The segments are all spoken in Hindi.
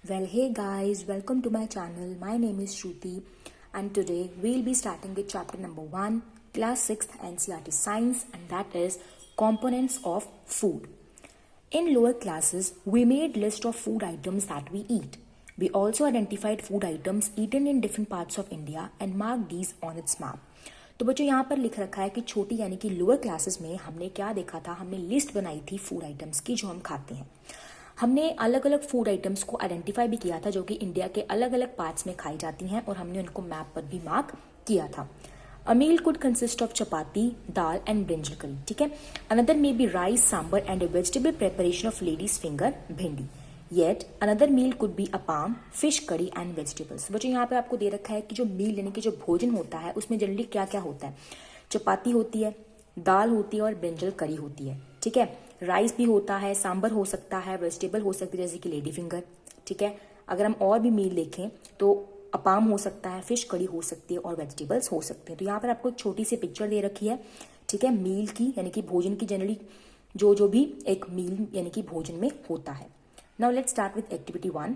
Well, hey guys, welcome to my channel. My name is Shruti, and today we'll be starting with chapter number 1, class 6th NCERT Science, and that is components of food. In lower classes, we made list of food items that we eat. We also identified food items eaten in different parts of India and marked these on its map. तो बच्चों यहाँ पर लिख रखा है कि छोटी यानी कि लोअर क्लासेस में हमने क्या देखा था, हमने लिस्ट बनाई थी फूड आइटम्स की जो हम खाते हैं। हमने अलग अलग फूड आइटम्स को आइडेंटिफाई भी किया था जो कि इंडिया के अलग अलग पार्ट्स में खाई जाती हैं और हमने उनको मैप पर भी मार्क किया था। A meal could consist of chapati, dal and brinjal curry, ठीक है। Another may be rice, sambar and a vegetable preparation of ladies finger, भिंडी। Yet another meal could be appam, fish curry and vegetables. बच्चों यहाँ पे आपको दे रखा है कि जो मील यानी कि जो भोजन होता है उसमें जनरली क्या क्या होता है। चपाती होती है, दाल होती है और ब्रिंजल करी होती है, ठीक है। राइस भी होता है, सांबर हो सकता है, वेजिटेबल हो सकती है जैसे कि लेडी फिंगर, ठीक है। अगर हम और भी मील देखें तो अपाम हो सकता है, फिश कड़ी हो सकती है और वेजिटेबल्स हो सकते हैं। तो यहाँ पर आपको एक छोटी सी पिक्चर दे रखी है, ठीक है, मील की यानी कि भोजन की जनरली जो भी एक मील यानी कि भोजन में होता है। Now let's start with activity 1।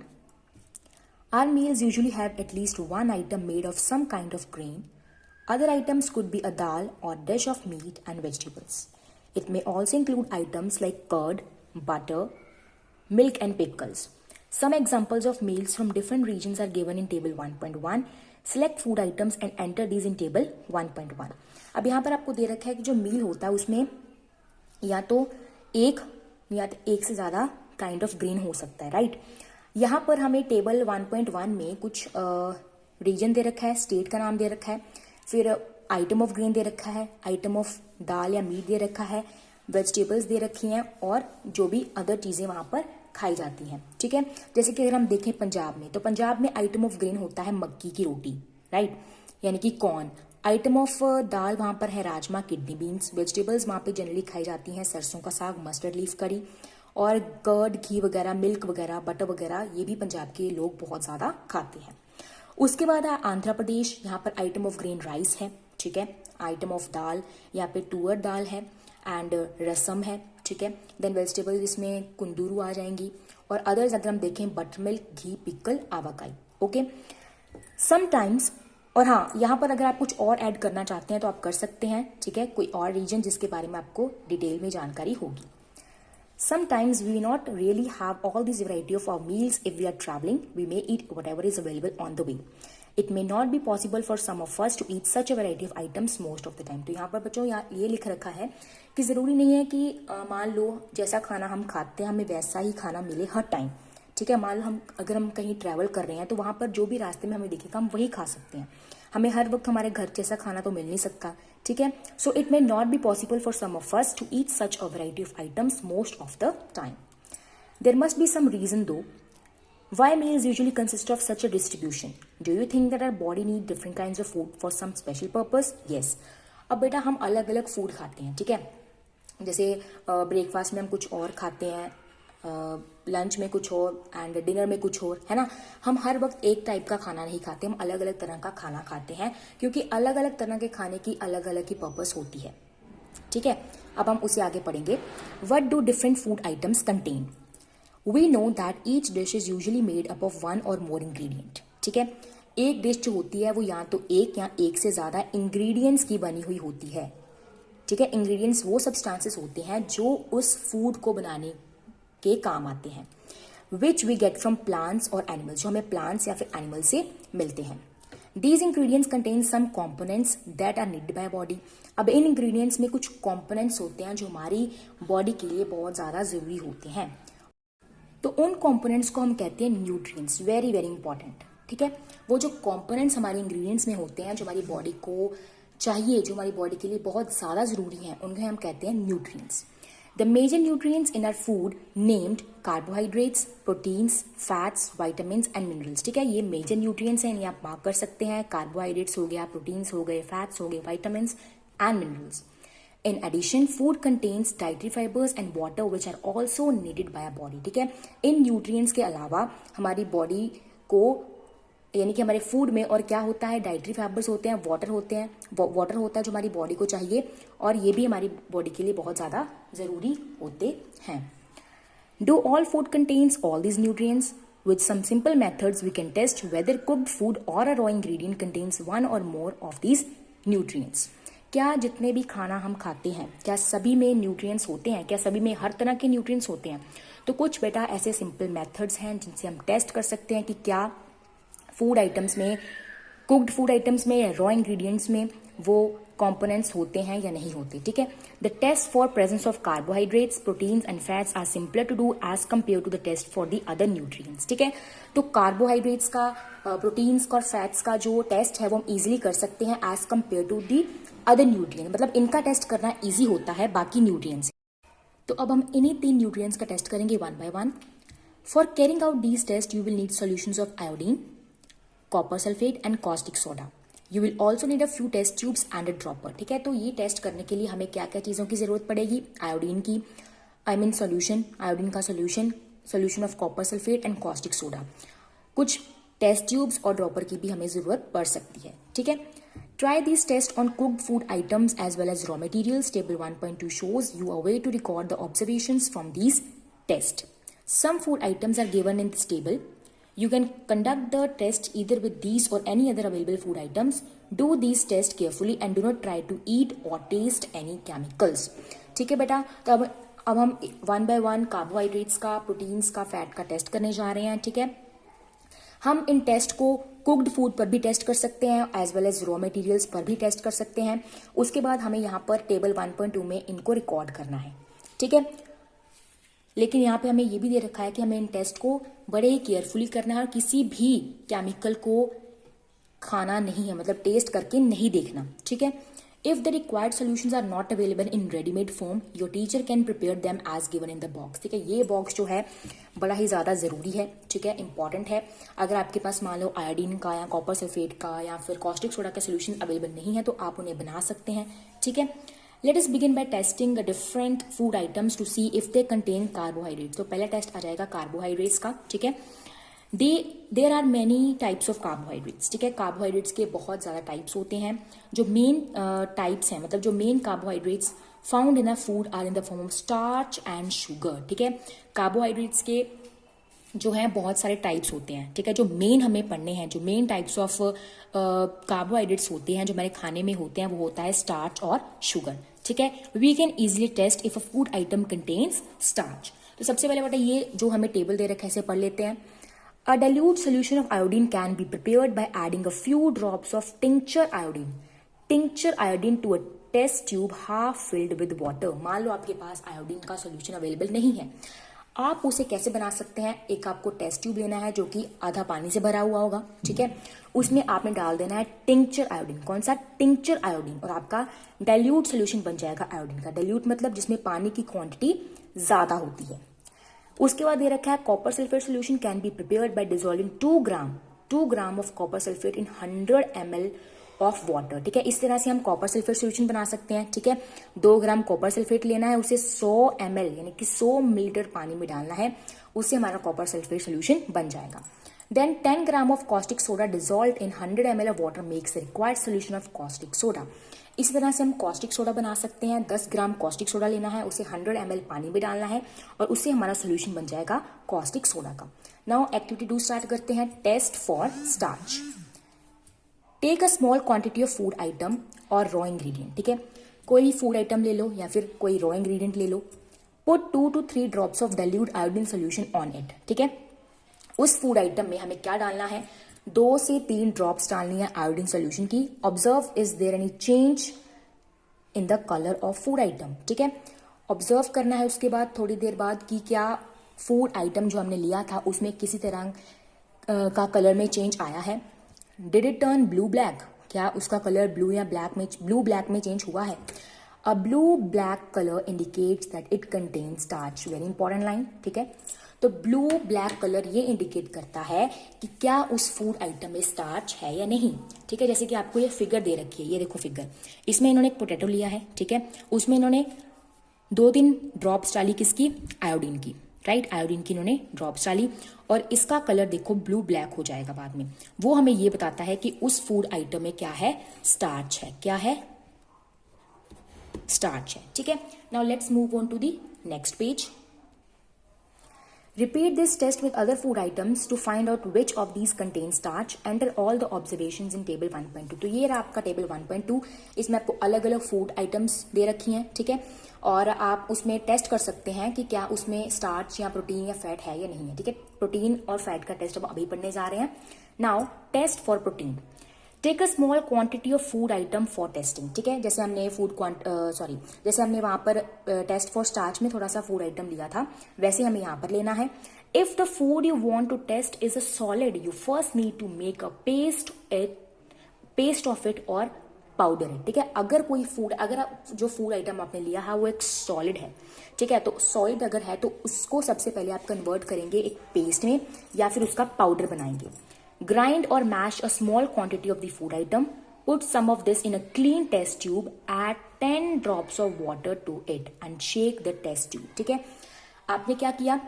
Our meals usually have at least one item made of some kind of grain. Other items could be a dal or dish of meat and vegetables. It may also include items like curd, butter, milk and pickles. Some examples of meals from different regions are given in table 1.1. Select food items and enter these in table 1.1. अब यहाँ पर आपको दे रखा है कि जो मील होता है उसमें या तो एक से ज़्यादा काइंड ऑफ ग्रेन हो सकता है, राइट। यहाँ पर हमें टेबल 1.1 में कुछ रीजन दे रखा है, स्टेट का नाम दे रखा है, फिर आइटम ऑफ ग्रेन दे रखा है, आइटम ऑफ दाल या मीट दे रखा है, वेजिटेबल्स दे रखी हैं और जो भी अदर चीज़ें वहाँ पर खाई जाती हैं, ठीक है। जैसे कि अगर हम देखें पंजाब में, तो पंजाब में आइटम ऑफ ग्रेन होता है मक्की की रोटी, राइट, यानी कि कॉर्न। आइटम ऑफ दाल वहाँ पर है राजमा, किडनी बीन्स। वेजिटेबल्स वहाँ पे जनरली खाई जाती हैं सरसों का साग, मस्टर्ड लीफ करी और कर्ड, घी वगैरह, मिल्क वगैरह, बटर वगैरह, ये भी पंजाब के लोग बहुत ज़्यादा खाते हैं। उसके बाद है आंध्र प्रदेश, यहाँ पर आइटम ऑफ ग्रेन राइस है, ठीक है। आइटम ऑफ दाल यहाँ पे तुअर दाल है एंड रसम है, ठीक है। देन वेजिटेबल्स इसमें कुंदूरू आ जाएंगी और अदर्स अगर हम देखें बटर मिल्क, घी, पिकल, आवाकाई, ओके। समटाइम्स और हाँ, यहाँ पर अगर आप कुछ और ऐड करना चाहते हैं तो आप कर सकते हैं, ठीक है, कोई और रीजन जिसके बारे में आपको डिटेल में जानकारी होगी। Sometimes we not really have all this variety of our meals if we are traveling. We may eat whatever is available on the way. It may not be possible for some of us to eat such a variety of items most of the time. तो यहाँ पर बच्चों ये लिख रखा है कि ज़रूरी नहीं है कि मान लो जैसा खाना हम खाते हैं हमें वैसा ही खाना मिले हर टाइम, ठीक है। मान लो अगर हम कहीं ट्रैवल कर रहे हैं तो वहाँ पर जो भी रास्ते में हमें दिखेगा हम वही खा सकते हैं। हमें हर वक्त हमारे घर जैसा खाना तो मिल नहीं सकता, ठीक है। So it may not be possible for some of us to eat such a variety of items most of the time. There must be some reason though why meals usually consist of such a distribution. Do you think that our body need different kinds of food for some special purpose? Yes. अब बेटा हम अलग अलग फूड खाते हैं, ठीक है। जैसे ब्रेकफास्ट में हम कुछ और खाते हैं, लंच में कुछ और एंड डिनर में कुछ और, है ना। हम हर वक्त एक टाइप का खाना नहीं खाते, हम अलग अलग तरह का खाना खाते हैं क्योंकि अलग अलग तरह के खाने की अलग अलग ही पर्पस होती है, ठीक है। अब हम उसे आगे पढ़ेंगे। What do different food items contain? We know that each dish is usually made up of one or more ingredient, ठीक है। एक डिश जो होती है वो या तो एक या एक से ज्यादा इंग्रेडिएंट्स की बनी हुई होती है, ठीक है। इंग्रेडिएंट्स वो सब्सटेंसेस होते हैं जो उस फूड को बनाने के काम आते हैं, which we get from plants और एनिमल्स, जो हमें प्लांट्स या फिर एनिमल से मिलते हैं। These ingredients contain some components that are needed by body. अब इन इंग्रेडिएंट्स में कुछ कंपोनेंट्स होते हैं जो हमारी बॉडी के लिए बहुत ज़्यादा ज़रूरी होते हैं, तो उन कंपोनेंट्स को हम कहते हैं न्यूट्रिएंट्स। वेरी वेरी इंपॉर्टेंट, ठीक है। वो जो कंपोनेंट्स हमारे इंग्रेडिएंट्स में होते हैं जो हमारी बॉडी को चाहिए, जो हमारी बॉडी के लिए बहुत ज़्यादा ज़रूरी हैं, उन्हें हम कहते हैं nutrients. The major nutrients in our food named carbohydrates, proteins, fats, vitamins and minerals, ठीक है। ये मेजर न्यूट्रिएंट्स हैं, इन्हें आप मार्क कर सकते हैं। कार्बोहाइड्रेट्स हो गया, प्रोटीन्स हो गए, फैट्स हो गए, vitamins and minerals. In addition, food contains dietary fibers and water which are also needed by our body, ठीक है। इन न्यूट्रिएंट्स के अलावा हमारी बॉडी को यानी कि हमारे फूड में और क्या होता है, डाइटरी फाइबर्स होते हैं, वाटर होते हैं, वाटर होता है जो हमारी बॉडी को चाहिए और ये भी हमारी बॉडी के लिए बहुत ज़्यादा ज़रूरी होते हैं। Do all food contains all these nutrients? With some simple methods, we can test whether cooked food or a raw ingredient contains one or more of these nutrients. क्या जितने भी खाना हम खाते हैं क्या सभी में न्यूट्रिएंट्स होते हैं? क्या सभी में हर तरह के न्यूट्रिएंट्स होते हैं? तो कुछ बेटा ऐसे सिंपल मेथड्स हैं जिनसे हम टेस्ट कर सकते हैं कि क्या फूड आइटम्स में, कुक्ड फूड आइटम्स में या रॉ इंग्रेडिएंट्स में वो कंपोनेंट्स होते हैं या नहीं होते. ठीक है. The test for presence of carbohydrates, proteins and fats are simpler to do as compare to the test for the other nutrients. ठीक है. तो कार्बोहाइड्रेट्स का, प्रोटीन्स और फैट्स का जो टेस्ट है वो हम इजीली कर सकते हैं as compare to the other nutrient. मतलब इनका टेस्ट करना इजी होता है बाकी न्यूट्रिएंट्स. तो अब हम इन्हीं 3 न्यूट्रिएंट्स का टेस्ट करेंगे one by one. For carrying out these test you will need solutions of iodine, copper sulphate and caustic soda. You will also need a few test tubes and a dropper. ठीक है. तो ये टेस्ट करने के लिए हमें क्या क्या चीज़ों की जरूरत पड़ेगी? आयोडीन की, सोल्यूशन, आयोडीन का solution of copper sulphate and caustic soda. कुछ टेस्ट ट्यूब्स और ड्रॉपर की भी हमें जरूरत पड़ सकती है. ठीक है. Try these tests on cooked food items as well as raw materials. Table 1.2 shows you a way to record the observations from these tests. Some food items are given in this table. You can conduct the test either with these or any other available food items. Do these tests carefully and do not try to eat or taste any chemicals. ठीक है बेटा. तो अब हम वन बाय वन कार्बोहाइड्रेट्स का, प्रोटीन्स का, फैट का टेस्ट करने जा रहे हैं. ठीक है. हम इन टेस्ट को कुक्ड फूड पर भी टेस्ट कर सकते हैं as well as raw materials पर भी टेस्ट कर सकते हैं. उसके बाद हमें यहाँ पर टेबल 1.2 में इनको रिकॉर्ड करना है. ठीक है. लेकिन यहाँ पे हमें ये भी दे रखा है कि हमें इन टेस्ट को बड़े ही केयरफुली करना है और किसी भी केमिकल को खाना नहीं है, मतलब टेस्ट करके नहीं देखना. ठीक है. If the required solutions are not available in ready-made form, your teacher can prepare them as given in the box. ठीक है. ये बॉक्स जो है बड़ा ही ज़्यादा ज़रूरी है. ठीक है. इंपॉर्टेंट है. अगर आपके पास मान लो आयोडीन का या कॉपर सल्फेट का या फिर कॉस्टिक सोडा का सोल्यूशन अवेलेबल नहीं है तो आप उन्हें बना सकते हैं. ठीक है. Let us begin by testing the different food items to see if they contain carbohydrates. तो पहला टेस्ट आ जाएगा कार्बोहाइड्रेट्स का. ठीक है. There are many types of carbohydrates. ठीक है. कार्बोहाइड्रेट्स के बहुत ज़्यादा टाइप्स होते हैं. जो मेन टाइप्स हैं, मतलब जो main carbohydrates found in a food are in the form of starch and sugar. ठीक है. कार्बोहाइड्रेट्स के जो है बहुत सारे टाइप्स होते हैं. ठीक है. जो मेन हमें पढ़ने हैं, जो मेन टाइप्स ऑफ कार्बोहाइड्रेट्स होते हैं जो हमारे खाने में होते हैं, वो होता है स्टार्च और शुगर. ठीक है. We can easily test if a food item contains starch. तो सबसे पहले बेटा ये जो हमें टेबल दे रखा है इसे पढ़ लेते हैं. A dilute solution of iodine can be prepared by adding a few drops of tincture iodine to a test tube half filled with water. मान लो आपके पास आयोडीन का सॉल्यूशन अवेलेबल नहीं है. आप उसे कैसे बना सकते हैं? एक आपको टेस्ट ट्यूब लेना है जो कि आधा पानी से भरा हुआ होगा. ठीक है. उसमें आपने डाल देना है टिंक्चर आयोडीन. कौन सा? Tincture iodine. और आपका डाइल्यूट सोल्यूशन बन जाएगा आयोडीन का. डाइल्यूट मतलब जिसमें पानी की क्वांटिटी ज्यादा होती है. उसके बाद दे रखा है copper sulphate solution can be prepared by dissolving 2 gram of copper sulphate in 100 ml of water. ठीक है. इस तरह से हम कॉपर सल्फेट सोल्यूशन बना सकते हैं. ठीक है. 2 ग्राम कॉपर सल्फेट लेना है, उसे 100 ml यानी कि 100 मिलीलीटर पानी में डालना है, उससे हमारा कॉपर सल्फेट सोल्यूशन बन जाएगा. Then 10 gram of caustic soda dissolved in 100 ml of water makes the required solution of caustic soda. इसी तरह से हम कॉस्टिक सोडा बना सकते हैं. 10 ग्राम कॉस्टिक सोडा लेना है, उसे 100 ml पानी में डालना है और उससे हमारा सोल्यूशन बन जाएगा कॉस्टिक सोडा का. नाउ एक्टिविटी 2 स्टार्ट करते हैं. Test for starch. Take a small quantity of food item or raw ingredient. ठीक है. कोई फूड आइटम ले लो या फिर कोई रॉ इंग्रेडिएंट ले लो. Put 2 to 3 drops of dilute iodine solution on it. ठीक है. उस फूड आइटम में हमें क्या डालना है? 2 से 3 ड्रॉप्स डालनी है आयोडीन सोल्यूशन की. Observe is there any change in the colour of food item. ठीक है. ऑब्जर्व करना है उसके बाद थोड़ी देर बाद कि क्या फूड आइटम जो हमने लिया था उसमें किसी तरह का कलर में चेंज आया है. Did it turn blue black? क्या उसका कलर ब्लू ब्लैक में चेंज हुआ है? A blue black colour indicates that it contains starch. Very important line. ठीक है. तो ब्लू ब्लैक कलर ये इंडिकेट करता है कि क्या उस फूड आइटम में स्टार्च है या नहीं. ठीक है. जैसे कि आपको ये फिगर दे रखी है, ये देखो फिगर. इसमें इन्होंने एक पोटैटो लिया है. ठीक है. उसमें इन्होंने 2-3 ड्रॉप्स डाली किसकी? आयोडीन की. राइट. आयोडीन की इन्होंने ड्रॉप्स डाली और इसका कलर देखो ब्लू ब्लैक हो जाएगा बाद में. वो हमें ये बताता है कि उस फूड आइटम में क्या है? स्टार्च है. क्या है? स्टार्च है. ठीक है. Now let's move on to the next page. Repeat this test with other food items to find out which of these contain starch. Enter all the observations in table 1.2. तो ये रहा आपका टेबल 1.2. इसमें आपको अलग अलग फूड आइटम्स दे रखी हैं, ठीक है, और आप उसमें टेस्ट कर सकते हैं कि क्या उसमें स्टार्च या प्रोटीन या फैट है या नहीं है, ठीक है. प्रोटीन और फैट का टेस्ट अब अभी पढ़ने जा रहे हैं. Now test for protein. Take a small quantity of food item for testing, ठीक है. जैसे हमने जैसे हमने वहां पर टेस्ट फॉर स्टार्च में थोड़ा सा फूड आइटम लिया था, वैसे हमें यहाँ पर लेना है. If the food you want to test is a solid, you first need to make a paste of it or powder है, ठीक है. अगर जो फूड आइटम आपने लिया है वो एक सॉलिड है, ठीक है, तो सॉलिड अगर है तो उसको सबसे पहले आप कन्वर्ट करेंगे एक पेस्ट में या फिर उसका पाउडर बनाएंगे. Grind or mash a small quantity of the food item. Put some of this in a clean test tube. Add 10 drops of water to it and shake the test tube. ठीक है, आपने क्या किया,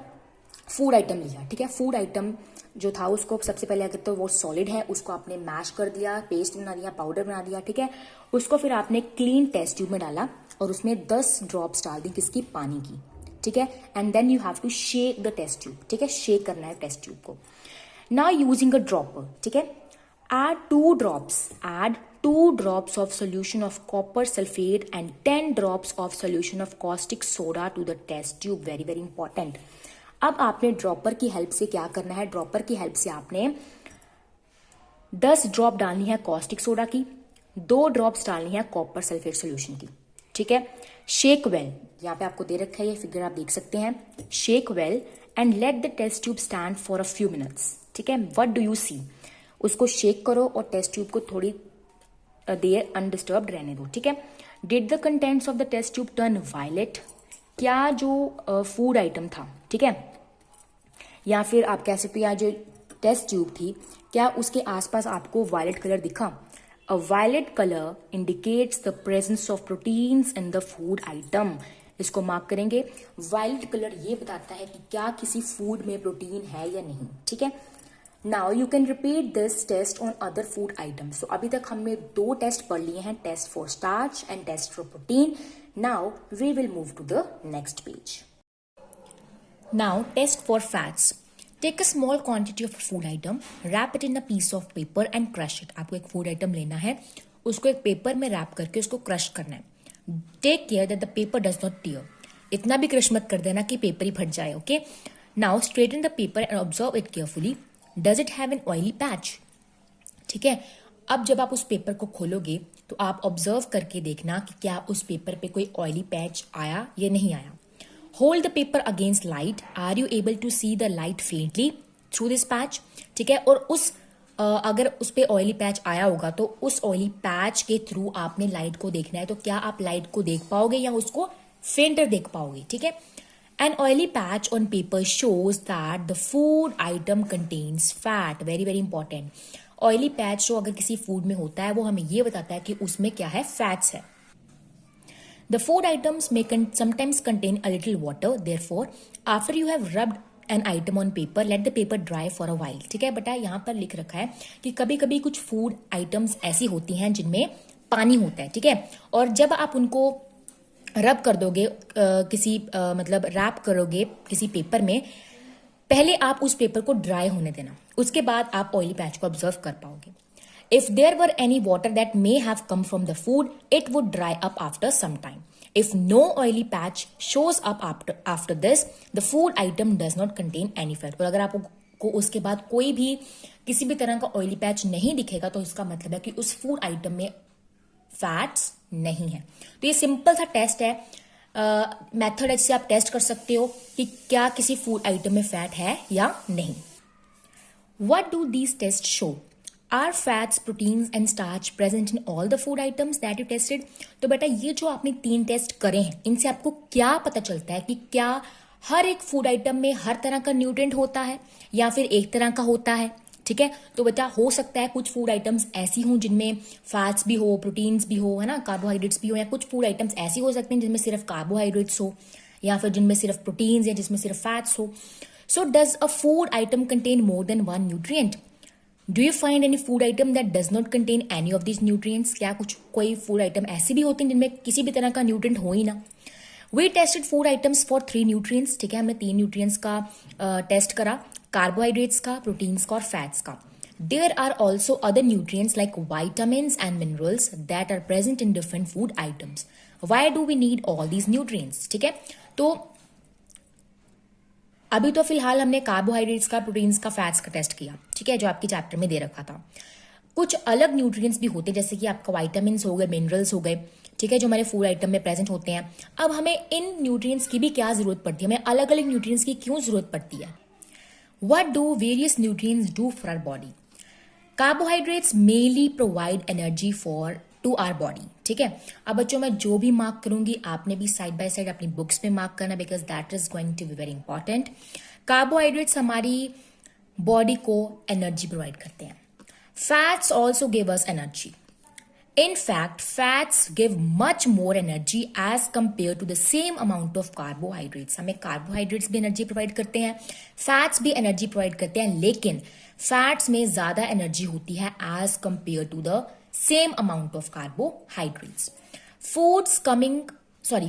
फूड आइटम लिया, ठीक है. फूड आइटम जो था उसको सबसे पहले अगर तो वो सॉलिड है उसको आपने मैश कर दिया, पेस्ट बना दिया, पाउडर बना दिया, ठीक है. उसको फिर आपने क्लीन टेस्ट ट्यूब में डाला और उसमें 10 ड्रॉप्स डाल दी किसकी, पानी की, ठीक है. And then you have to shake the test tube, ठीक है, शेक करना है टेस्ट ट्यूब को. Now using a dropper, ठीक है, add 2 drops of solution of copper sulfate and 10 drops of solution of caustic soda to the test tube. Very very important. अब आपने ड्रॉपर की हेल्प से क्या करना है, ड्रॉपर की हेल्प से आपने 10 ड्रॉप डालनी है कॉस्टिक सोडा की, 2 ड्रॉप्स डालनी है कॉपर सल्फेट सोल्यूशन की, ठीक है. शेक वेल, यहाँ पे आपको दे रखा है ये फिगर, आप देख सकते हैं. Shake well and let the test tube stand for a few minutes, ठीक है. व्हाट डू यू सी, उसको शेक करो और टेस्ट ट्यूब को थोड़ी देर अनडिस्टर्ब्ड रहने दो, ठीक है. Did the contents of the test tube turn violet, क्या जो फूड आइटम था, ठीक है, या फिर आप कह सकते हैं जो टेस्ट ट्यूब थी, क्या उसके आसपास आपको वायलेट कलर दिखा. A violet colour indicates the presence of proteins in the food item. इसको मार्क करेंगे. वायलेट कलर ये बताता है कि क्या किसी फूड में प्रोटीन है या नहीं, ठीक है. Now you can repeat this test on other food items. तो अभी तक हमने 2 टेस्ट पढ़ लिए हैं, test for starch and test for protein. Now we will move to the next page. Now test for fats. Take a small quantity of food item, wrap it in a piece of paper and crush it. आपको एक फूड आइटम लेना है, उसको एक पेपर में रैप करके उसको क्रश करना है. Take care that the paper does not tear. इतना भी क्रश मत कर देना कि पेपर ही फट जाए, okay. Now straighten the paper and observe it carefully. Does it have an oily patch, ठीक है. अब जब आप उस पेपर को खोलोगे तो आप ऑब्जर्व करके देखना कि क्या उस पेपर पे कोई ऑयली पैच आया या नहीं आया. Hold the paper against light. Are you able to see the light faintly through this patch, ठीक है. और अगर उस पे ऑयली पैच आया होगा तो उस ऑयली पैच के थ्रू आपने लाइट को देखना है. तो क्या आप लाइट को देख पाओगे या उसको फेंटर देख पाओगे, ठीक है. An oily patch on paper shows that the food item contains fat. Very very important. Oily patch जो अगर किसी फूड में होता है वो हमें ये बताता है कि उसमें क्या है, फैट्स है. The food items may sometimes contain a little water. Therefore, after you have rubbed an item on paper, let the paper dry for a while. ठीक है बेटा, यहाँ पर लिख रखा है कि कभी कभी कुछ फूड आइटम्स ऐसी होती हैं जिनमें पानी होता है, ठीक है. और जब आप उनको रब कर दोगे मतलब रैप करोगे किसी पेपर में, पहले आप उस पेपर को ड्राई होने देना, उसके बाद आप ऑयली पैच को ऑब्जर्व कर पाओगे. If there were any water that may have come from the food, it would dry up after some time. If no oily patch shows up after this, the food item does not contain any fat. और अगर आपको उसके बाद कोई भी किसी भी तरह का ऑयली पैच नहीं दिखेगा तो इसका मतलब है कि उस फूड आइटम में फैट्स नहीं है. तो ये सिंपल सा टेस्ट है, मेथड से आप टेस्ट कर सकते हो कि क्या किसी फूड आइटम में फैट है या नहीं. What do these tests show? Are fats, proteins and starch present in all the food items that you tested? तो बेटा ये जो आपने 3 टेस्ट करे हैं इनसे आपको क्या पता चलता है कि क्या हर एक फूड आइटम में हर तरह का न्यूट्रिएंट होता है या फिर एक तरह का होता है, ठीक है. तो बेटा हो सकता है कुछ फूड आइटम्स ऐसी हों जिनमें फैट्स भी हो, प्रोटीन्स भी हो, है ना, कार्बोहाइड्रेट्स भी हो, या कुछ फूड आइटम्स ऐसी हो सकते हैं जिनमें सिर्फ कार्बोहाइड्रेट्स हो या फिर जिनमें सिर्फ प्रोटीन्स या जिसमें सिर्फ फैट्स हो. So does a food atom contain more than 1 nutrient? Do you find any food item that does not contain any of these nutrients? क्या कोई फूड आइटम ऐसी भी होते हैं जिनमें किसी भी तरह का न्यूट्रिएंट हो ही ना? We tested food items for 3 nutrients, ठीक है, हमने 3 न्यूट्रिएंट्स का टेस्ट करा, कार्बोहाइड्रेट्स का, प्रोटीन्स का और फैट्स का. There are also other nutrients like vitamins and minerals that are present in different food items. Why do we need all these nutrients, ठीक है. तो अभी तो फिलहाल हमने कार्बोहाइड्रेट्स का, प्रोटीन्स का, फैट्स का टेस्ट किया, ठीक है, जो आपके चैप्टर में दे रखा था. कुछ अलग न्यूट्रिएंट्स भी होते हैं, जैसे कि आपका वाइटामिन्स हो गए, मिनरल्स हो गए, ठीक है, जो हमारे फूड आइटम में प्रेजेंट होते हैं. अब हमें इन न्यूट्रिएंट्स की भी क्या जरूरत पड़ती है, हमें अलग अलग न्यूट्रिएंट्स की क्यों जरूरत पड़ती है. What do various nutrients do for our body. Carbohydrates mainly provide energy for to our body, ठीक है. अब बच्चों मैं जो भी मार्क करूंगी आपने भी साइड बाय साइड अपनी बुक्स में मार्क करना, because that is going to be very important. Carbohydrates हमारी बॉडी को एनर्जी प्रोवाइड करते हैं. Fats also give us energy. In fact, fats give much more energy as compared to the same amount of carbohydrates. हमें carbohydrates भी एनर्जी प्रोवाइड करते हैं, फैट्स भी एनर्जी प्रोवाइड करते हैं, लेकिन फैट्स में ज्यादा एनर्जी होती है as compare to the same amount of carbohydrates.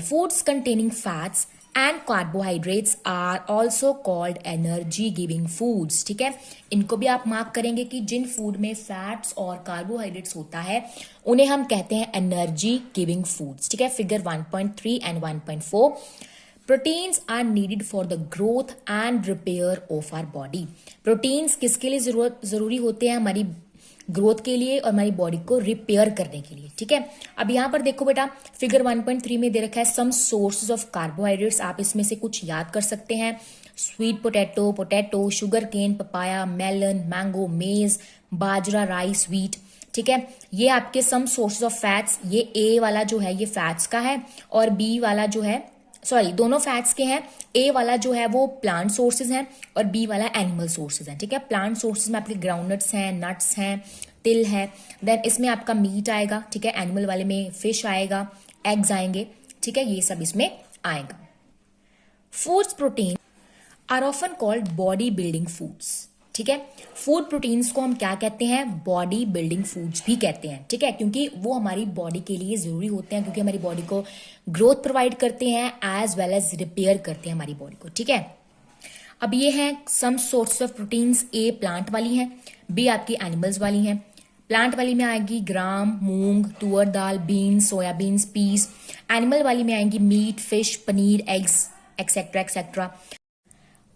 Foods containing fats and carbohydrates are also called energy giving foods, ठीक है. इनको भी आप मार्क करेंगे कि जिन फूड में फैट्स और कार्बोहाइड्रेट्स होता है उन्हें हम कहते हैं एनर्जी गिविंग फूड्स, ठीक है. Figure 1.3 and 1.4. Proteins are needed for the growth and repair of our body. Proteins किसके लिए जरूरी होते हैं, हमारी ग्रोथ के लिए और हमारी बॉडी को रिपेयर करने के लिए, ठीक है. अब यहां पर देखो बेटा, फिगर 1.3 में दे रखा है सम सोर्सेज ऑफ कार्बोहाइड्रेट्स. आप इसमें से कुछ याद कर सकते हैं. Sweet potato, sugar cane, papaya, melon, mango, maize, bajra, rice, wheat, ठीक है. ये आपके सम सोर्सेज ऑफ फैट्स. ये ए वाला जो है ये फैट्स का है और बी वाला जो है, सॉरी दोनों फैट्स के हैं. ए वाला जो है वो प्लांट सोर्सेज हैं और बी वाला एनिमल सोर्सेज हैं, ठीक है. प्लांट सोर्सेज में आपके ग्राउंडनट्स हैं, नट्स हैं, तिल है. देन इसमें आपका मीट आएगा, ठीक है. एनिमल वाले में फिश आएगा, एग्स आएंगे, ठीक है. ये सब इसमें आएगा. Foods protein are often called body building foods, ठीक है. फूड प्रोटीन्स को हम क्या कहते हैं, बॉडी बिल्डिंग फूड्स भी कहते हैं, ठीक है, क्योंकि वो हमारी बॉडी के लिए जरूरी होते हैं, क्योंकि हमारी बॉडी को ग्रोथ प्रोवाइड करते हैं एज वेल एज रिपेयर करते हैं हमारी बॉडी को, ठीक है. अब ये हैं some source of proteins. A plant वाली हैं, बी आपकी एनिमल्स वाली हैं. प्लांट वाली में आएगी gram, moong, tuar dal, beans, soybeans, peas. Animal वाली में आएंगी meat, fish, paneer, eggs, etcetera etcetera.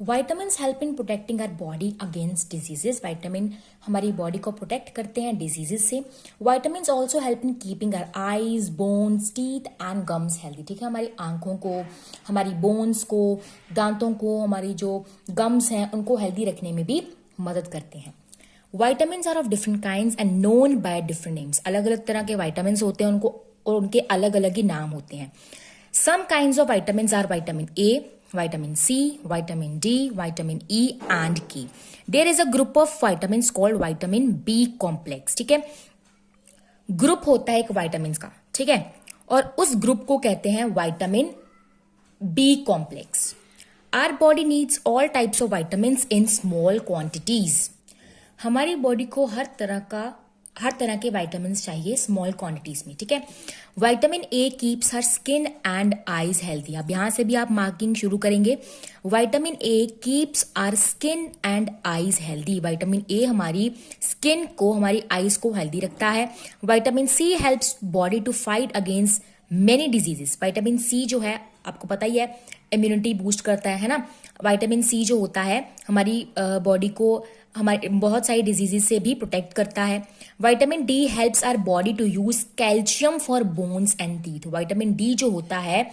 Vitamins help in protecting our body against diseases. Vitamin हमारी बॉडी को प्रोटेक्ट करते हैं डिजीजेस से. Vitamins also help in keeping our eyes, bones, teeth and gums healthy, ठीक है. हमारी आंखों को, हमारी बोन्स को, दांतों को, हमारी जो गम्स हैं उनको हेल्दी रखने में भी मदद करते हैं. Vitamins are of different kinds and known by different names. अलग अलग तरह के वाइटामिन्स होते हैं उनको और उनके अलग अलग ही नाम होते हैं. Some kinds of vitamins are vitamin A, vitamin C, vitamin D, vitamin E and K. There is a group of vitamins called vitamin B complex, ठीक है. ग्रुप होता है एक विटामिन का, ठीक है, और उस ग्रुप को कहते हैं vitamin B complex. Our body needs all types of vitamins in small quantities. हमारी बॉडी को हर तरह के विटामिन चाहिए स्मॉल क्वांटिटीज में, ठीक है. Vitamin A keeps her skin and eyes healthy. अब यहां से भी आप मार्किंग शुरू करेंगे. Vitamin A keeps our skin and eyes healthy. Vitamin A हमारी स्किन को, हमारी आईज को हेल्दी रखता है. Vitamin C helps body to fight against many diseases. Vitamin C जो है आपको पता ही है इम्यूनिटी बूस्ट करता है ना. विटामिन सी जो होता है हमारी बॉडी को हमारे बहुत सारी डिजीजेस से भी प्रोटेक्ट करता है. Vitamin D helps our body to use calcium for bones and teeth. Vitamin D जो होता है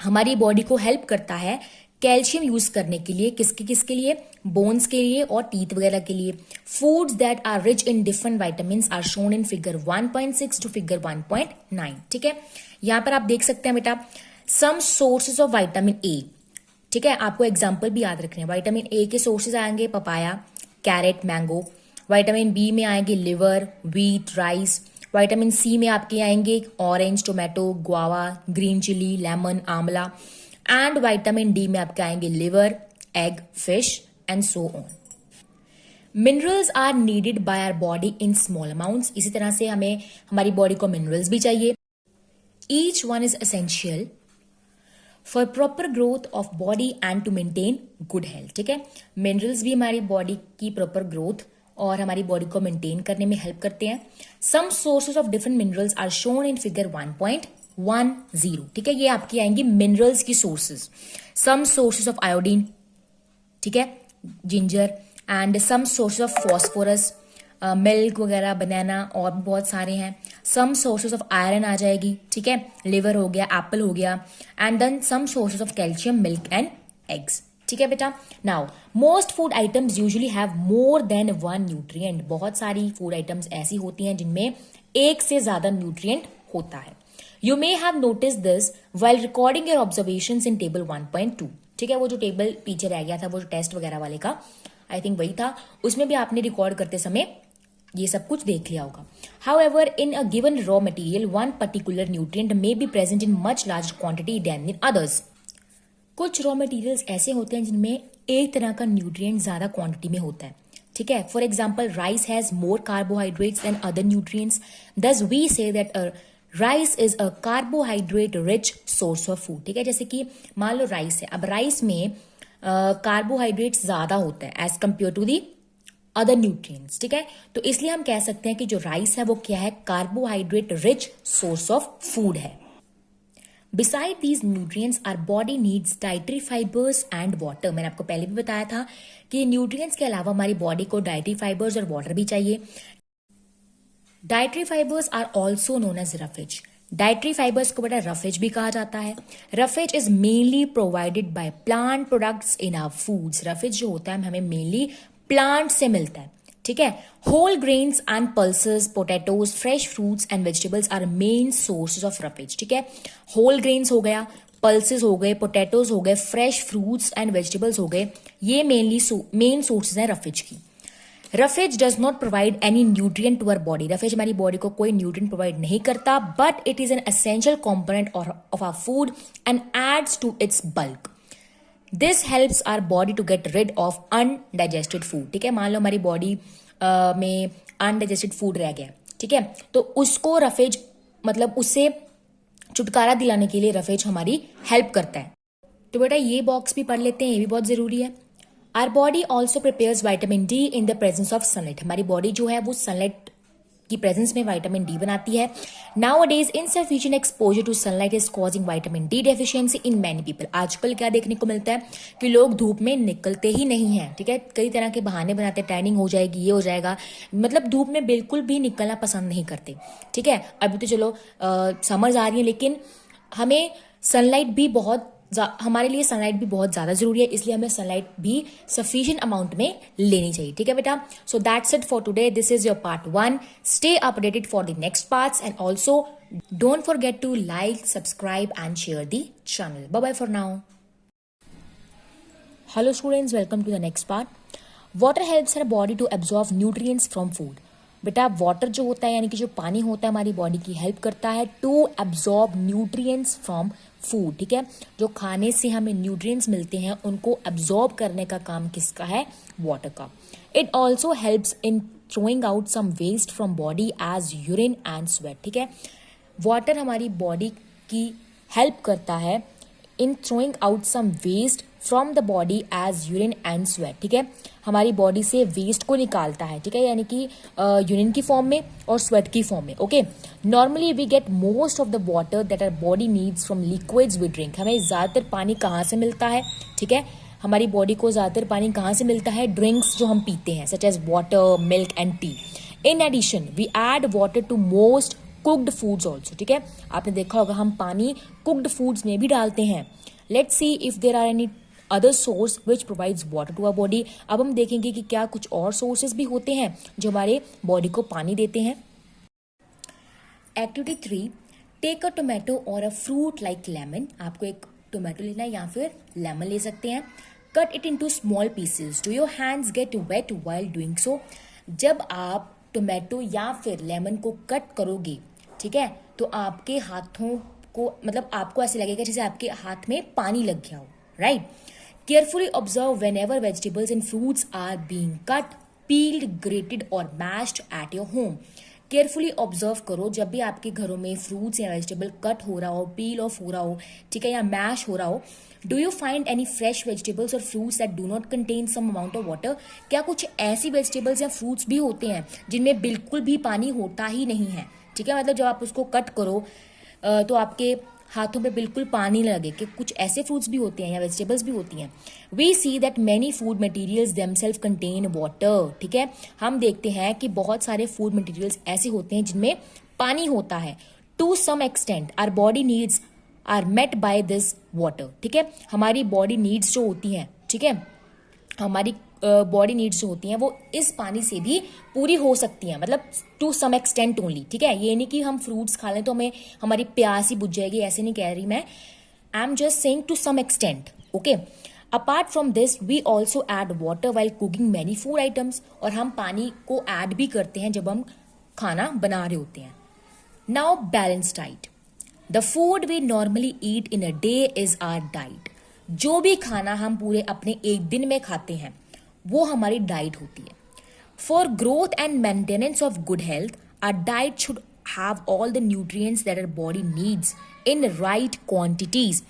हमारी बॉडी को हेल्प करता है कैल्शियम यूज करने के लिए. किसके लिए, बोन्स के लिए और टीथ वगैरह के लिए. Foods that are rich in different vitamins are shown in figure 1.6 to figure 1.9, ठीक है. यहां पर आप देख सकते हैं बेटा some sources of vitamin A, ठीक है. आपको एग्जाम्पल भी याद रखने हैं. विटामिन ए के सोर्सेज आएंगे papaya, carrot, mango. Vitamin B में आएंगे liver, wheat, rice. Vitamin C में आपके आएंगे orange, tomato, guava, green chilli, lemon, amla. And vitamin D में आपके आएंगे liver, egg, fish and so on. Minerals are needed by our body in small amounts. इसी तरह से हमें हमारी बॉडी को मिनरल्स भी चाहिए. Each one is essential for proper growth of body and to maintain good health, ठीक है। मिनरल्स भी हमारी बॉडी की प्रॉपर ग्रोथ और हमारी बॉडी को मेंटेन करने में हेल्प करते हैं। Some sources of different minerals are shown in figure 1.10, ठीक है। ये आपकी आएंगी मिनरल्स की sources. Some sources of iodine, ठीक है, ginger, and some sources of phosphorus, milk वगैरह, बनाना, और भी बहुत सारे हैं। सम सोर्सेज ऑफ आयरन आ जाएगी, ठीक है, लिवर हो गया, एप्पल हो गया, and then some sources of calcium, milk and eggs, ठीक है बेटा। Now most food items usually have more than one nutrient. बहुत सारी फूड आइटम्स ऐसी होती हैं जिनमें एक से ज्यादा न्यूट्रिएंट होता है। You may have notice this while recording your observations in table 1.2, ठीक है। वो जो टेबल पीछे रह गया था, वो जो टेस्ट वगैरह वाले का, आई थिंक वही था, उसमें भी आपने रिकॉर्ड करते समय ये सब कुछ देख लिया होगा। However, in a given raw material, one particular nutrient may be present in much larger quantity than in others. कुछ रॉ मटेरियल्स ऐसे होते हैं जिनमें एक तरह का न्यूट्रिएंट ज्यादा क्वांटिटी में होता है, ठीक है। For example, rice has more carbohydrates than other nutrients, thus we say that rice is a carbohydrate rich source of food, ठीक है। जैसे कि मान लो राइस है, अब राइस में कार्बोहाइड्रेट्स ज्यादा होता है as compare to the other nutrients, ठीक है। तो इसलिए हम कह सकते हैं कि जो राइस है वो क्या है, carbohydrate rich source of food है। Besides these nutrients our body needs dietary fibres and water. मैंने आपको पहले भी बताया था कि न्यूट्रिएंट्स के अलावा हमारी बॉडी को डाइटरी फाइबर्स और वाटर भी चाहिए। Dietary fibres are also known as roughage. Dietary fibres को बेटा रफेज भी कहा जाता है। Roughage is mainly provided by plant products in our foods. Roughage जो होता है हमें मेनली प्लांट से मिलता है, ठीक है। Whole grains and pulses, potatoes, fresh fruits and vegetables are main sources of roughage, ठीक है। होल ग्रेन्स हो गया, पल्सेस हो गए, पोटैटोज हो गए, फ्रेश फ्रूट्स एंड वेजिटेबल्स हो गए, ये मेनली मेन सोर्सेज हैं रफेज की। Roughage does not provide any nutrient to our body. Roughage हमारी बॉडी को कोई न्यूट्रिएंट प्रोवाइड नहीं करता, but it is an essential component of our food and adds to its bulk. This helps our body to get rid of undigested food, ठीक है। मान लो हमारी बॉडी में अनडाइजेस्टेड फूड रह गया, ठीक है, तो उसको रफेज मतलब उससे छुटकारा दिलाने के लिए रफेज हमारी हेल्प करता है। तो बेटा ये बॉक्स भी पढ़ लेते हैं, ये भी बहुत जरूरी है। Our body also prepares vitamin D in the presence of sunlight. हमारी बॉडी जो है वो सनलाइट की प्रेजेंस में विटामिन डी बनाती है। Nowadays insufficient exposure to sunlight is causing vitamin D deficiency in many people. आजकल क्या देखने को मिलता है कि लोग धूप में निकलते ही नहीं है, ठीक है। कई तरह के बहाने बनाते हैं, टैनिंग हो जाएगी, ये हो जाएगा, मतलब धूप में बिल्कुल भी निकलना पसंद नहीं करते, ठीक है। अभी तो चलो समर्स आ रही है, लेकिन हमें सनलाइट भी हमारे लिए सनलाइट भी बहुत ज्यादा जरूरी है, इसलिए हमें सनलाइट भी सफिशिएंट अमाउंट में लेनी चाहिए, ठीक है बेटा। So that's it for today. This is your part 1। Stay updated for the next parts and also don't forget to like, subscribe and share the channel. Bye bye for now. Hello students, welcome to the next part. Water helps our body to absorb nutrients from food. बेटा वाटर जो होता है यानी कि जो पानी होता है हमारी बॉडी की हेल्प करता है to absorb nutrients from food, ठीक है। जो खाने से हमें न्यूट्रिएंट्स मिलते हैं उनको एब्जॉर्ब करने का काम किसका है, वाटर का। It also helps in throwing out some waste from body as urine and sweat, ठीक है। वाटर हमारी बॉडी की हेल्प करता है in throwing out some waste from the body as urine and sweat, ठीक है। हमारी बॉडी से वेस्ट को निकालता है, ठीक है, यानी कि यूरिन की फॉर्म में और स्वेट की फॉर्म में, okay. Normally we get most of the water that our body needs from liquids we drink. हमें ज्यादातर पानी कहाँ से मिलता है, ठीक है, हमारी बॉडी को ज्यादातर पानी कहाँ से मिलता है, ड्रिंक्स जो हम पीते हैं such as water, milk and tea. In addition we add water to most cooked foods also, ठीक है। आपने देखा होगा हम पानी कुक्ड फूड्स में भी डालते हैं। Let's see if there are any other source which provides water to our body. अब हम देखेंगे कि क्या कुछ और सोर्सेज भी होते हैं जो हमारे बॉडी को पानी देते हैं। एक्टिविटी 3, टेक अ टोमेटो और अ फ्रूट लाइक लेमन। आपको एक टोमेटो लेना है या फिर लेमन ले सकते हैं। Cut it into small pieces. Do your hands get wet while doing so. जब आप टोमेटो या फिर लेमन को कट करोगे, ठीक है, तो आपके हाथों को मतलब आपको ऐसे लगेगा जैसे आपके हाथ में पानी लग गया हो, right. Carefully observe whenever vegetables and fruits are being cut, peeled, grated or mashed at your home. Carefully observe करो जब भी आपके घरों में फ्रूट्स या वेजिटेबल कट हो रहा हो, पील ऑफ हो रहा हो, ठीक है, या मैश हो रहा हो, do you find any fresh vegetables or fruits that do not contain some amount of water? क्या कुछ ऐसी वेजिटेबल्स या फ्रूट्स भी होते हैं जिनमें बिल्कुल भी पानी होता ही नहीं है? ठीक है, मतलब जब आप उसको कट करो तो आपके हाथों पे बिल्कुल पानी न लगे, कि कुछ ऐसे फ्रूट्स भी होते हैं या वेजिटेबल्स भी होती हैं। We see that many food materials themselves contain water. ठीक है, हम देखते हैं कि बहुत सारे फूड मटेरियल्स ऐसे होते हैं जिनमें पानी होता है। To some extent our body needs are met by this water. ठीक है, हमारी बॉडी नीड्स जो होती हैं, ठीक है, हमारी बॉडी नीड्स जो होती हैं वो इस पानी से भी पूरी हो सकती हैं, मतलब टू सम एक्सटेंट ओनली। ठीक है, ये नहीं कि हम फ्रूट्स खा लें तो हमें हमारी प्यास ही बुझ जाएगी, ऐसे नहीं कह रही मैं। I am just saying to some extent. Okay, apart from this we also add water while cooking many food items, और हम पानी को ऐड भी करते हैं जब हम खाना बना रहे होते हैं। Now balance diet. The food we normally eat in a day is our diet. जो भी खाना हम पूरे अपने एक दिन में खाते हैं वो हमारी डाइट होती है। For growth and maintenance of good health our diet should have all the nutrients that our body needs in right quantities.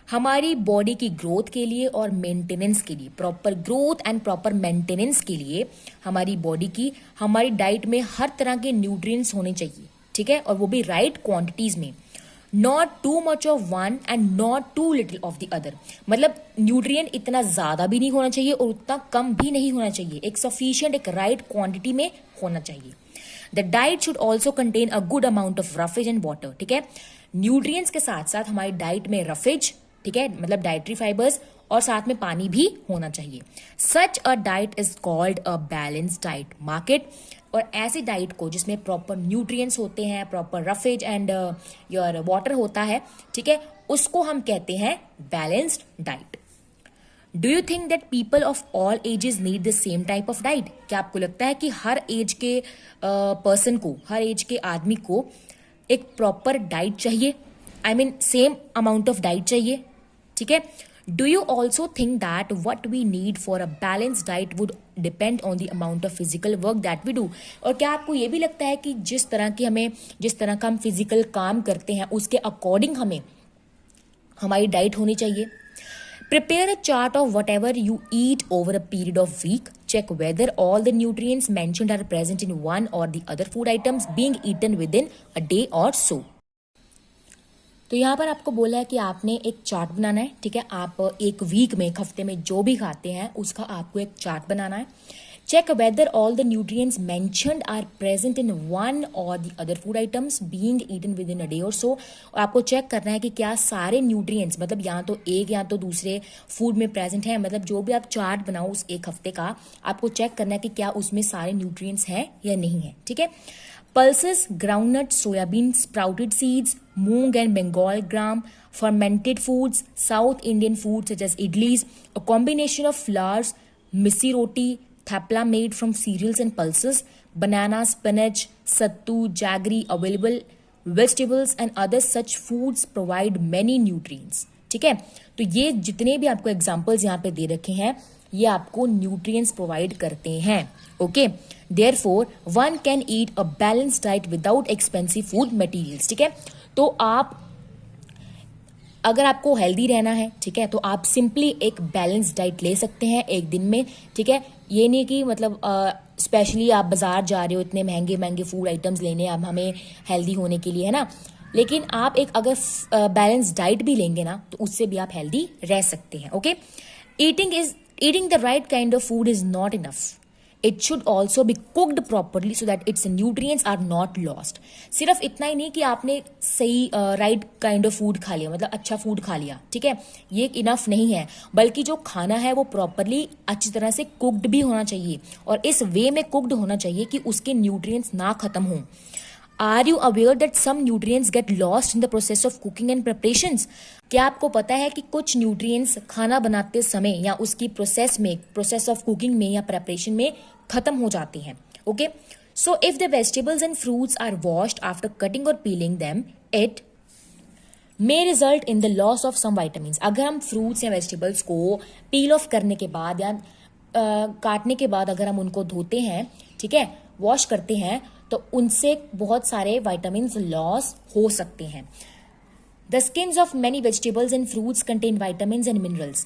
हमारी बॉडी की ग्रोथ के लिए और मेंटेनेंस के लिए, proper growth and proper maintenance के लिए हमारी बॉडी की, हमारी डाइट में हर तरह के न्यूट्रिएंट्स होने चाहिए। ठीक है, और वो भी राइट क्वांटिटीज में। Not too much of one and not too little of the other. मतलब न्यूट्रिएंट इतना ज्यादा भी नहीं होना चाहिए और उतना कम भी नहीं होना चाहिए, एक सफिशिएंट, एक राइट क्वांटिटी में होना चाहिए। The diet should also contain a good amount of roughage and water. ठीक है, न्यूट्रिएंट्स के साथ साथ हमारी डाइट में रफेज, ठीक है, मतलब डाइटरी फाइबर्स, और साथ में पानी भी होना चाहिए। Such a diet is called a balance diet market. और ऐसी डाइट को जिसमें प्रॉपर न्यूट्रिएंट्स होते हैं, proper roughage and your water होता है, ठीक है, उसको हम कहते हैं balanced diet. Do you think that people of all ages need the same type of diet? क्या आपको लगता है कि हर एज के पर्सन को, हर एज के आदमी को एक प्रॉपर डाइट चाहिए? I mean same amount of diet चाहिए? ठीक है, do you also think that what we need for a balance diet would depend on the amount of physical work that we do? और क्या आपको ये भी लगता है कि जिस तरह का हम फिजिकल काम करते हैं उसके अकॉर्डिंग हमें हमारी डाइट होनी चाहिए? Prepare a chart of whatever you eat over a period of week. Check whether all the nutrients mentioned are present in one or the other food items being eaten within a day or so. तो यहाँ पर आपको बोला है कि आपने एक चार्ट बनाना है। ठीक है, आप एक वीक में, एक हफ्ते में जो भी खाते हैं उसका आपको एक चार्ट बनाना है। Check whether all the nutrients mentioned are present in one or the other food items being eaten within a day or so. और आपको चेक करना है कि क्या सारे न्यूट्रिएंट्स, मतलब या तो एक या तो दूसरे फूड में प्रेजेंट है। मतलब जो भी आप चार्ट बनाओ उस एक हफ्ते का, आपको चेक करना है कि क्या उसमें सारे न्यूट्रिएंट्स हैं या नहीं है। ठीक है, pulses, groundnuts, soybean, sprouted seeds, moong and bengal gram, fermented foods, South Indian foods such as idlis, a combination of flours, missi roti, thapla made from cereals and pulses, banana, spinach, sattu, jaggery, available vegetables and other such foods provide many nutrients. ठीक है, तो ये जितने भी आपको एग्जाम्पल्स यहाँ पे दे रखे हैं ये आपको न्यूट्रिएंट्स प्रोवाइड करते हैं। Okay, therefore one can eat a balance diet without expensive food materials. ठीक है, तो आप अगर आपको हेल्दी रहना है, ठीक है, तो आप सिंपली एक बैलेंस डाइट ले सकते हैं एक दिन में। ठीक है, ये नहीं कि मतलब स्पेशली आप बाजार जा रहे हो इतने महंगे महंगे फूड आइटम्स लेने अब हमें हेल्दी होने के लिए, है ना। लेकिन आप एक अगर बैलेंस डाइट भी लेंगे ना तो उससे भी आप हेल्दी रह सकते हैं। Okay, eating the right kind of food is not enough. It should also be cooked properly so that its nutrients are not lost. सिर्फ इतना ही नहीं कि आपने सही राइट काइंड ऑफ फूड खा लिया, मतलब अच्छा फूड खा लिया, ठीक है, ये इनफ नहीं है, बल्कि जो खाना है वो प्रॉपरली अच्छी तरह से कुक्ड भी होना चाहिए और इस वे में कुक्ड होना चाहिए कि उसके न्यूट्रिएंट्स ना खत्म हों। Are you aware that some nutrients get lost in the process of cooking and preparations? क्या आपको पता है कि कुछ न्यूट्रिएंट्स खाना बनाते समय या उसकी प्रोसेस ऑफ कुकिंग में या प्रेपरेशन में खत्म हो जाते हैं। Okay, so if the vegetables and fruits are washed after cutting or peeling them, it may result in the loss of some vitamins. अगर हम फ्रूट्स या वेजिटेबल्स को पील ऑफ करने के बाद या काटने के बाद अगर हम उनको धोते हैं, ठीक है, वॉश करते हैं तो उनसे बहुत सारे विटामिन्स लॉस हो सकते हैं। The skins of many vegetables and fruits contain vitamins and minerals.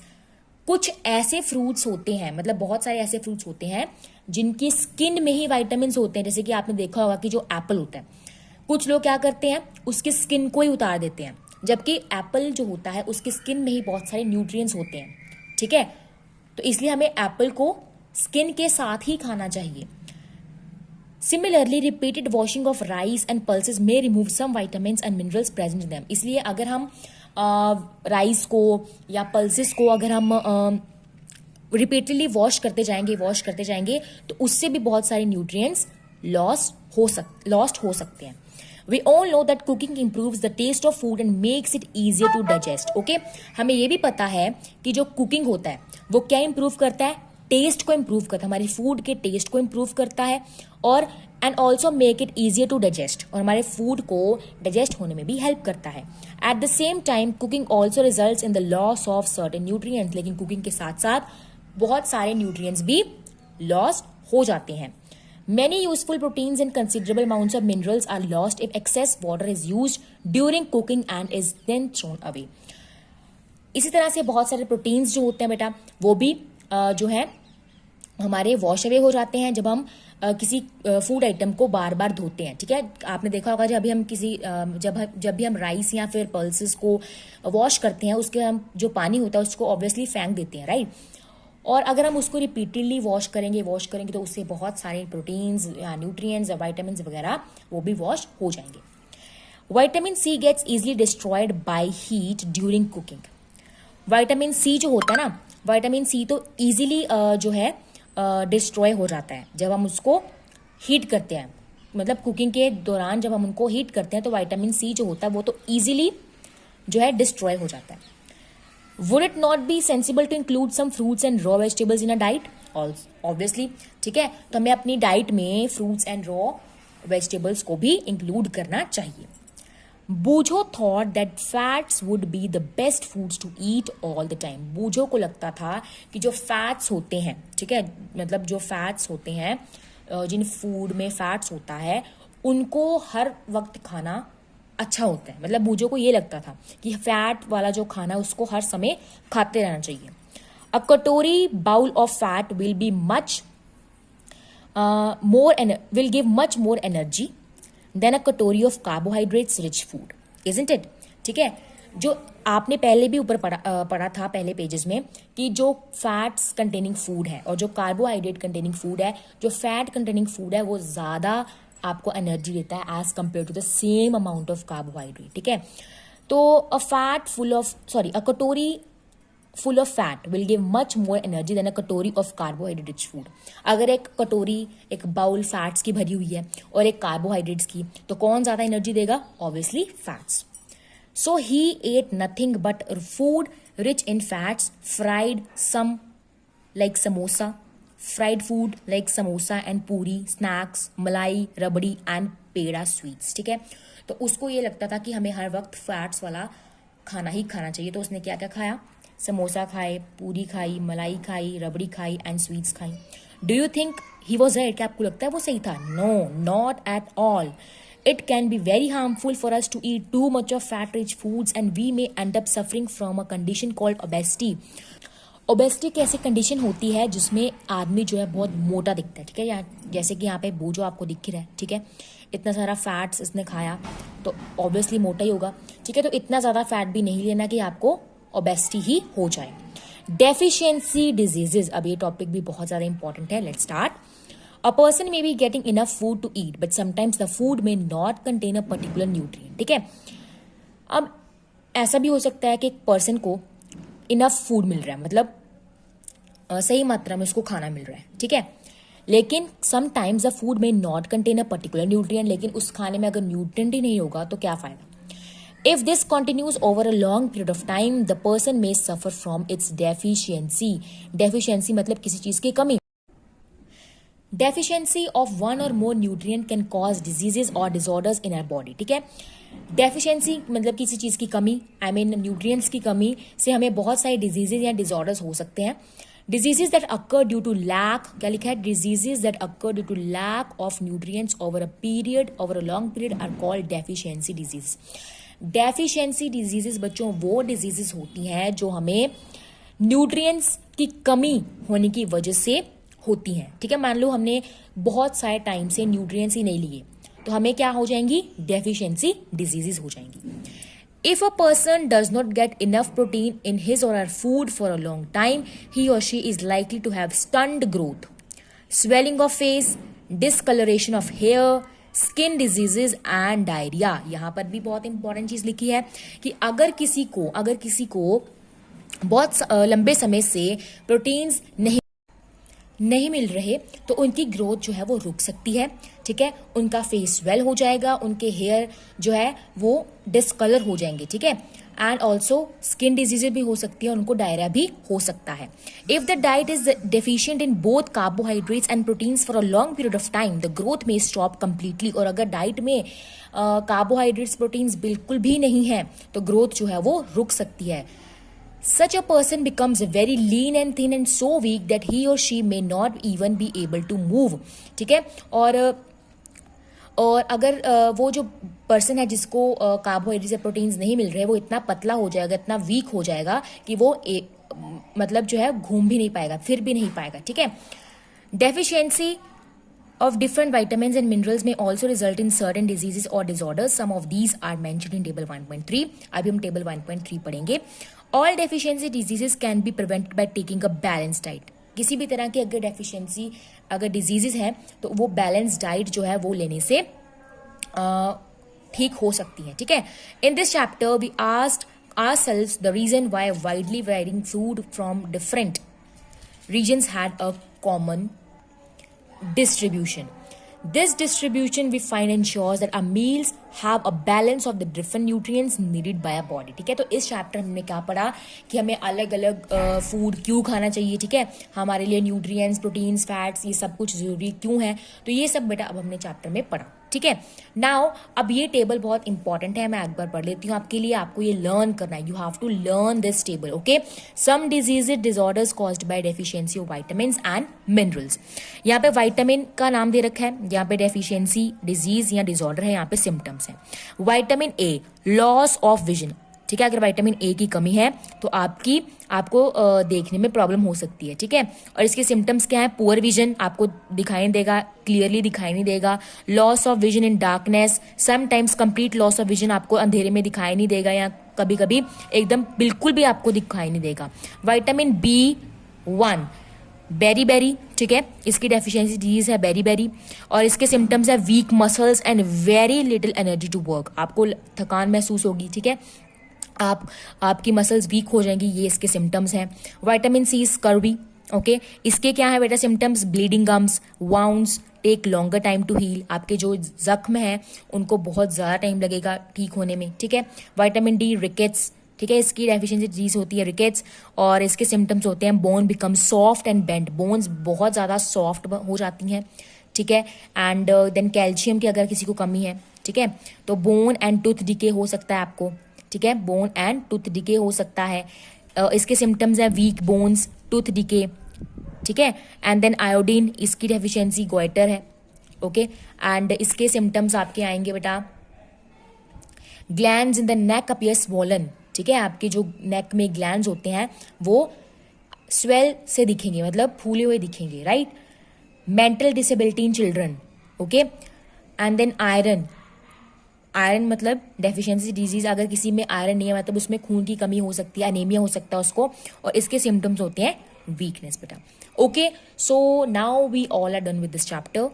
कुछ ऐसे फ्रूट्स होते हैं, मतलब बहुत सारे ऐसे फ्रूट्स होते हैं जिनकी स्किन में ही विटामिन्स होते हैं। जैसे कि आपने देखा होगा कि जो एप्पल होता है, कुछ लोग क्या करते हैं उसकी स्किन को ही उतार देते हैं, जबकि एप्पल जो होता है उसकी स्किन में ही बहुत सारे न्यूट्रिएंट्स होते हैं, ठीक है। तो इसलिए हमें एप्पल को स्किन के साथ ही खाना चाहिए। Similarly repeated washing of rice and pulses may remove some vitamins and minerals present in them. इसलिए अगर हम राइस को या पल्सेस को अगर हम रिपीटेडली वॉश करते जाएंगे तो उससे भी बहुत सारे न्यूट्रिएंट्स लॉस्ट हो सकते हैं। We all know that cooking improves the taste of food and makes it easier to digest. Okay? हमें ये भी पता है कि जो कुकिंग होता है वो क्या इंप्रूव करता है, टेस्ट को इंप्रूव करता है, हमारी फूड के टेस्ट को इंप्रूव करता है और and also make it easier to digest, और हमारे फूड को डाइजेस्ट होने में भी हेल्प करता है। At the same time cooking also results in the loss of certain nutrients. लेकिन कुकिंग के साथ साथ बहुत सारे न्यूट्रिएंट्स भी लॉस हो जाते हैं। Many useful proteins and considerable amounts of minerals are lost if excess water is used during cooking and is then thrown away. इसी तरह से बहुत सारे प्रोटीन्स जो होते हैं बेटा वो भी जो है हमारे वॉश अवे हो जाते हैं जब हम किसी फूड आइटम को बार बार धोते हैं, ठीक है। आपने देखा होगा जब भी हम जब भी हम राइस या फिर पल्सेस को वॉश करते हैं उसके हम जो पानी होता है उसको ऑब्वियसली फेंक देते हैं, राइट। और अगर हम उसको रिपीटेडली वॉश करेंगे तो उससे बहुत सारे प्रोटीन्स या न्यूट्रिएंट्स या विटामिन्स वगैरह वो भी वॉश हो जाएंगे। Vitamin C gets easily destroyed by heat during cooking. Vitamin C जो होता है ना, विटामिन सी तो इजीली जो है डिस्ट्रॉय हो जाता है जब हम उसको हीट करते हैं। मतलब कुकिंग के दौरान जब हम उनको हीट करते हैं तो विटामिन सी जो होता है वो तो इजीली जो है डिस्ट्रॉय हो जाता है। Would it not be sensible to include some fruits and raw vegetables in a diet? Obviously, ठीक है। तो हमें अपनी डाइट में फ्रूट्स एंड रॉ वेजिटेबल्स को भी इंक्लूड करना चाहिए। Boojho thought that fats would be the best foods to eat all the time. Boojho को लगता था कि जो फैट्स होते हैं, ठीक है, मतलब जो फैट्स होते हैं, जिन फूड में फैट्स होता है उनको हर वक्त खाना अच्छा होता है। मतलब बूझो को ये लगता था कि फैट वाला जो खाना उसको हर समय खाते रहना चाहिए। A katori bowl of fat will be will give much more energy than a katori of carbohydrates rich food, isn't it, ठीक है। जो आपने पहले भी ऊपर पढ़ा था पहले पेजेस में कि जो फैट्स कंटेनिंग फूड है और जो कार्बोहाइड्रेट कंटेनिंग फूड है, जो फैट कंटेनिंग फूड है वो ज्यादा आपको एनर्जी देता है as compare to the same amount of carbohydrate, ठीक है। तो a katori full of fat will give much more energy than a katori of carbohydrate rich food. अगर एक बाउल फैट्स की भरी हुई है और एक कार्बोहाइड्रेट्स की, तो कौन ज्यादा एनर्जी देगा? Obviously fats. So he ate nothing but food rich in fats, fried food like samosa and पूरी, snacks, मलाई, रबड़ी and पेड़ा स्वीट्स, ठीक है। तो उसको ये लगता था कि हमें हर वक्त फैट्स वाला खाना ही खाना चाहिए। तो उसने क्या क्या खाया? समोसा खाए, पूरी खाई, मलाई खाई, रबड़ी खाई एंड स्वीट्स खाई। Do you think he was right? क्या आपको लगता है वो सही था? No, not at all. It can be very harmful for us to eat too much of fat-rich foods and we may end up suffering from a condition called obesity. Obesity एक ऐसी कंडीशन होती है जिसमें आदमी जो है बहुत मोटा दिखता है, ठीक है। यहाँ जैसे कि यहाँ पे बूझो आपको दिख रहा है, ठीक है। इतना सारा फैट्स इसने खाया तो ऑब्वियसली मोटा ही होगा, ठीक है। तो इतना ज़्यादा फैट भी नहीं लेना कि आपको ओबेसिटी ही हो जाए। डेफिशिएंसी डिजीजेज, अब ये टॉपिक भी बहुत ज़्यादा इंपॉर्टेंट है। Let's start. A person may be getting enough food to eat but sometimes the food may not contain a particular nutrient, ठीक है। अब ऐसा भी हो सकता है कि एक पर्सन को इनफ फूड मिल रहा है, मतलब सही मात्रा में उसको खाना मिल रहा है, ठीक है। लेकिन समटाइम्स द फूड में not contain a particular nutrient, लेकिन उस खाने में अगर न्यूट्रिएंट ही नहीं होगा तो क्या फायदा। If this continues over a long period of time the person may suffer from its deficiency. Deficiency मतलब किसी चीज की कमी। Deficiency of one or more nutrient can cause diseases और डिसऑर्डर्स इन आवर बॉडी, ठीक है। डेफिशिएंसी मतलब किसी चीज की कमी, न्यूट्रिएंट्स की कमी से हमें बहुत सारे डिजीजेज या डिसऑर्डर्स हो सकते हैं। Diseases that occur due to lack, क्या लिखा है? Diseases that occur due to lack of nutrients over a long period are called deficiency disease. Deficiency diseases बच्चों वो diseases होती हैं जो हमें न्यूट्रिएंट्स की कमी होने की वजह से होती हैं. ठीक है, मान लो हमने बहुत सारे टाइम से न्यूट्रिएंट्स ही नहीं लिए तो हमें क्या हो जाएंगी? डेफिशिएंसी डिजीजेस हो जाएंगी. If a person does not get enough protein in his or her food for a long time, he or she is likely to have stunned growth, swelling of face, discoloration of hair, skin diseases and diarrhea. यहाँ पर भी बहुत इंपॉर्टेंट चीज लिखी है कि अगर किसी को बहुत लंबे समय से प्रोटीन्स नहीं मिल रहे तो उनकी ग्रोथ जो है वो रुक सकती है. ठीक है, उनका फेस स्वेल हो जाएगा, उनके हेयर जो है वो डिसकलर हो जाएंगे. ठीक है, एंड ऑल्सो स्किन डिजीजेज भी हो सकती है, उनको डायरिया भी हो सकता है. If the diet is deficient in both carbohydrates and proteins for a long period of time, the growth में स्टॉप कंप्लीटली. और अगर डाइट में कार्बोहाइड्रेट्स प्रोटीन्स बिल्कुल भी नहीं है तो ग्रोथ जो है वो रुक सकती है. Such a person becomes very lean and thin and so weak that he or she may not even be able to move. ठीक है, और अगर वो जो पर्सन है जिसको कार्बोहाइड्रेट या प्रोटीन्स नहीं मिल रहे वो इतना पतला हो जाएगा, इतना वीक हो जाएगा कि वो मतलब जो है घूम भी नहीं पाएगा, फिर भी नहीं पाएगा. ठीक है, deficiency of different vitamins and minerals may also result in certain diseases or disorders. Some of these are mentioned in table 1.3. अभी हम table 1.3 पढ़ेंगे. All deficiency diseases can be prevented by taking a balanced diet. किसी भी तरह की अगर डेफिशिएंसी अगर डिजीजेस हैं तो वो बैलेंस डाइट जो है वो लेने से ठीक हो सकती है. ठीक है, in this chapter we asked ourselves the reason why widely varying food from different regions had a common distribution. This distribution we find ensures that our meals have a balance of the different nutrients needed by our body. ठीक है, तो इस चैप्टर में हमने क्या पढ़ा कि हमें अलग अलग फूड क्यों खाना चाहिए. ठीक है, हमारे लिए न्यूट्रिएंट्स, प्रोटीन्स, फैट्स ये सब कुछ जरूरी क्यों है, तो ये सब बेटा अब हमने चैप्टर में पढ़ा. ठीक है, नाउ अब ये टेबल बहुत इंपॉर्टेंट है, मैं एक बार पढ़ लेती हूँ आपके लिए. आपको ये लर्न करना है, you have to learn this table. Okay, some diseases disorders caused by deficiency of vitamins and minerals. यहाँ पे विटामिन का नाम दे रखा है, यहाँ पे डेफिशिएंसी डिजीज या डिसऑर्डर है, यहाँ पे सिम्टम्स है. Vitamin A, loss of vision. ठीक है, अगर विटामिन ए की कमी है तो आपको देखने में प्रॉब्लम हो सकती है. ठीक है, और इसके सिम्टम्स क्या है? पुअर विजन, आपको दिखाई नहीं देगा, क्लियरली दिखाई नहीं देगा. Loss of vision in darkness, sometimes complete loss of vision, आपको अंधेरे में दिखाई नहीं देगा या कभी कभी एकदम बिल्कुल भी आपको दिखाई नहीं देगा. विटामिन B1, बेरी, ठीक है, इसकी डेफिशिएंसी डिजीज है बेरी, और इसके सिम्टम्स है weak muscles and very little energy to work. आपको थकान महसूस होगी. ठीक है, आपकी मसल्स वीक हो जाएंगी, ये इसके सिम्टम्स हैं. Vitamin C, scurvy. ओके, इसके क्या है बेटा symptoms? Bleeding gums, wounds, take longer time to heal. आपके जो जख्म है उनको बहुत ज़्यादा टाइम लगेगा ठीक होने में. ठीक है, विटामिन डी, रिकेट्स. ठीक है, इसकी डेफिशिएंसी डिजीज होती है रिकेट्स, और इसके सिम्टम्स होते हैं bone become soft and bend. Bones बहुत ज़्यादा सॉफ्ट हो जाती हैं. ठीक है, एंड देन कैल्शियम की अगर किसी को कमी है, ठीक है, तो बोन एंड टूथ डिके हो सकता है आपको. ठीक है, बोन एंड टूथ डिके हो सकता है. इसके सिम्टम्स है वीक बोन्स, टूथ डिके. ठीक है, एंड देन आयोडीन, इसकी डेफिशिएंसी गोइटर है. ओके, एंड इसके सिम्टम्स आपके आएंगे बेटा glands in the neck appear swollen. ठीक है, आपके जो नेक में ग्लैंड्स होते हैं वो स्वेल से दिखेंगे, मतलब फूले हुए दिखेंगे. Right, mental disability in children. Okay, and then iron मतलब डेफिशिएंसी डिजीज, अगर किसी में आयरन नहीं है मतलब उसमें खून की कमी हो सकती है, अनेमिया हो सकता है उसको, और इसके सिम्टम्स होते हैं वीकनेस बेटा. Okay, so now we all are done with this chapter.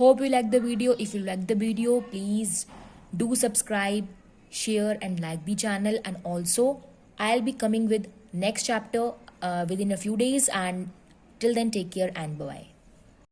Hope you like the video. If you like the video please do subscribe, share and like the channel, and also I'll be coming with next chapter within a few days, and till then take care and bye bye.